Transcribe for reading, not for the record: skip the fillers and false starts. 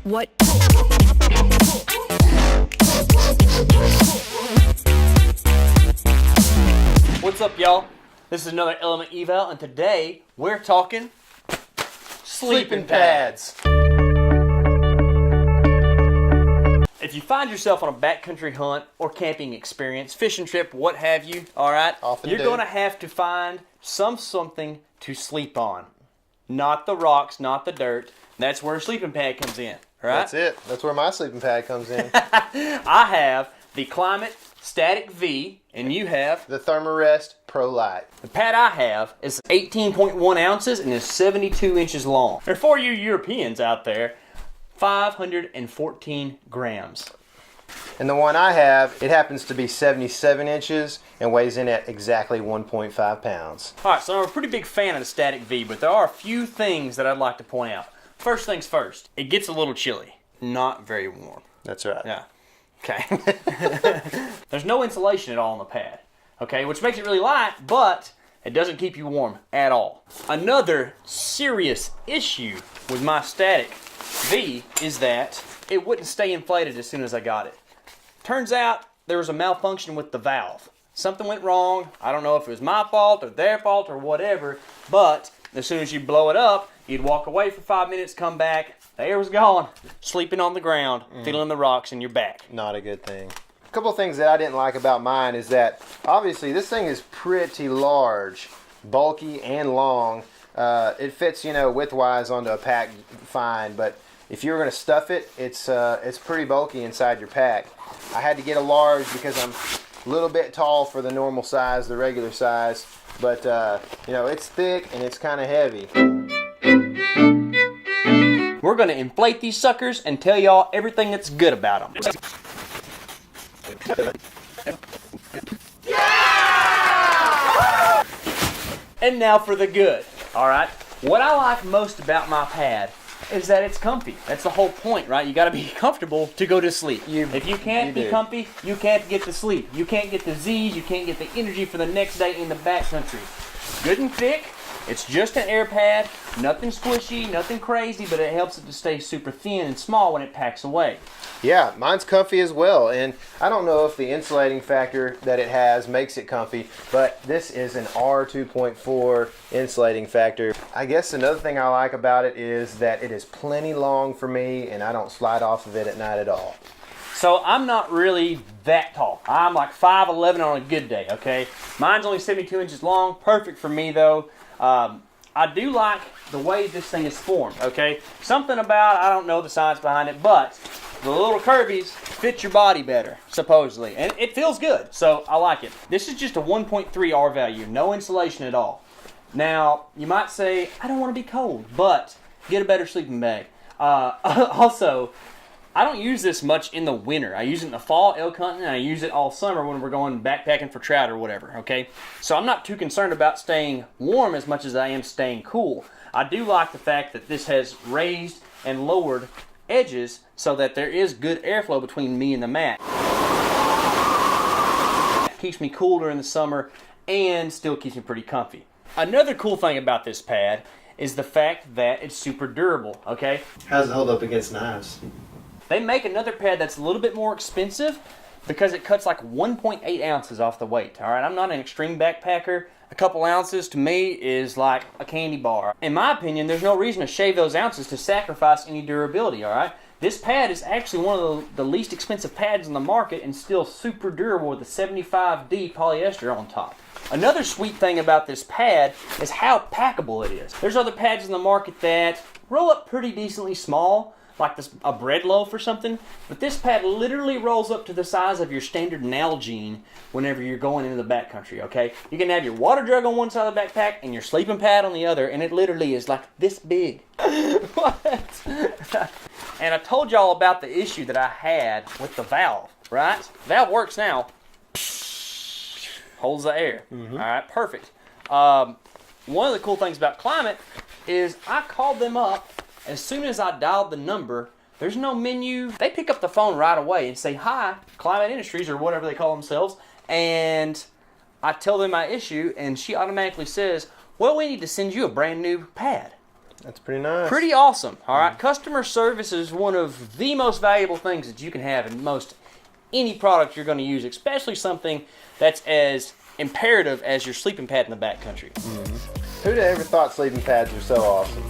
What? What's up, y'all? This is another Element eval, and today we're talking sleeping pads. If you find yourself on a backcountry hunt or camping experience, fishing trip, what have you, all right, you're going to have to find something to sleep on. Not the rocks, not the dirt. That's where a sleeping pad comes in, right? That's it. That's where my sleeping pad comes in. I have the Klymit Static V, and you have the Themarest Pro Light. the pad I have is 18.1 ounces and is 72 inches long. And for you Europeans out there, 514 grams. And the one I have, it happens to be 77 inches and weighs in at exactly 1.5 pounds. Alright, so I'm a pretty big fan of the Static V, but there are a few things that I'd like to point out. First things first, it gets a little chilly. Not very warm. That's right. Yeah. Okay. There's no insulation at all on the pad. Okay, which makes it really light, but it doesn't keep you warm at all. Another serious issue with my Static V is that it wouldn't stay inflated as soon as I got it. Turns out there was a malfunction with the valve. Something went wrong. I don't know if it was my fault or their fault or whatever, but as soon as you blow it up, you'd walk away for 5 minutes, come back, the air was gone, sleeping on the ground, feeling the rocks in your back. Not a good thing. A couple of things that I didn't like about mine is that obviously this thing is pretty large, bulky and long. It fits, you know, width-wise onto a pack fine, but if you were going to stuff it, it's pretty bulky inside your pack. I had to get a large because I'm a little bit tall for the normal size, the regular size, but you know, it's thick and it's kind of heavy. We're going to inflate these suckers and tell y'all everything that's good about them. Yeah! And now for the good, all right? What I like most about my pad is that it's comfy. That's the whole point, right? You got to be comfortable to go to sleep. If you can't be comfy, you can't get to sleep. You can't get the Z's, you can't get the energy for the next day in the backcountry. Good and thick. It's just an air pad, nothing squishy, nothing crazy, but it helps it to stay super thin and small when it packs away. Yeah, mine's comfy as well, and I don't know if the insulating factor that it has makes it comfy, but this is an R2.4 insulating factor. I guess another thing I like about it is that it is plenty long for me, and I don't slide off of it at night at all. So I'm not really that tall. I'm like 5'11" on a good day, okay? Mine's only 72 inches long, perfect for me though. I do like the way this thing is formed, okay? Something about, I don't know the science behind it, but the little curvies fit your body better, supposedly. And it feels good, so I like it. This is just a 1.3 R value, no insulation at all. Now, you might say, I don't want to be cold, but get a better sleeping bag. Also, I don't use this much in the winter. I use it in the fall elk hunting, and I use it all summer when we're going backpacking for trout or whatever, okay? So I'm not too concerned about staying warm as much as I am staying cool. I do like the fact that this has raised and lowered edges so that there is good airflow between me and the mat. Keeps me cool during the summer and still keeps me pretty comfy. Another cool thing about this pad is the fact that it's super durable, okay? How does it hold up against knives? They make another pad that's a little bit more expensive because it cuts like 1.8 ounces off the weight. All right, I'm not an extreme backpacker. A couple ounces to me is like a candy bar. In my opinion, there's no reason to shave those ounces to sacrifice any durability, all right? This pad is actually one of the least expensive pads in the market and still super durable with a 75D polyester on top. Another sweet thing about this pad is how packable it is. There's other pads in the market that roll up pretty decently small, like a bread loaf or something, but this pad literally rolls up to the size of your standard Nalgene whenever you're going into the backcountry, okay? You can have your water jug on one side of the backpack and your sleeping pad on the other, and it literally is like this big. What? And I told y'all about the issue that I had with the valve, right? The valve works now. Holds the air. All right, perfect. One of the cool things about Klymit is I called them up. As soon as I dialed the number, there's no menu. They pick up the phone right away and say, hi, Klymit Industries, or whatever they call themselves. And I tell them my issue, and she automatically says, well, we need to send you a brand new pad. That's pretty nice. Pretty awesome. All right, customer service is one of the most valuable things that you can have in most any product you're going to use, especially something that's as imperative as your sleeping pad in the backcountry. Who'd have ever thought sleeping pads were so awesome?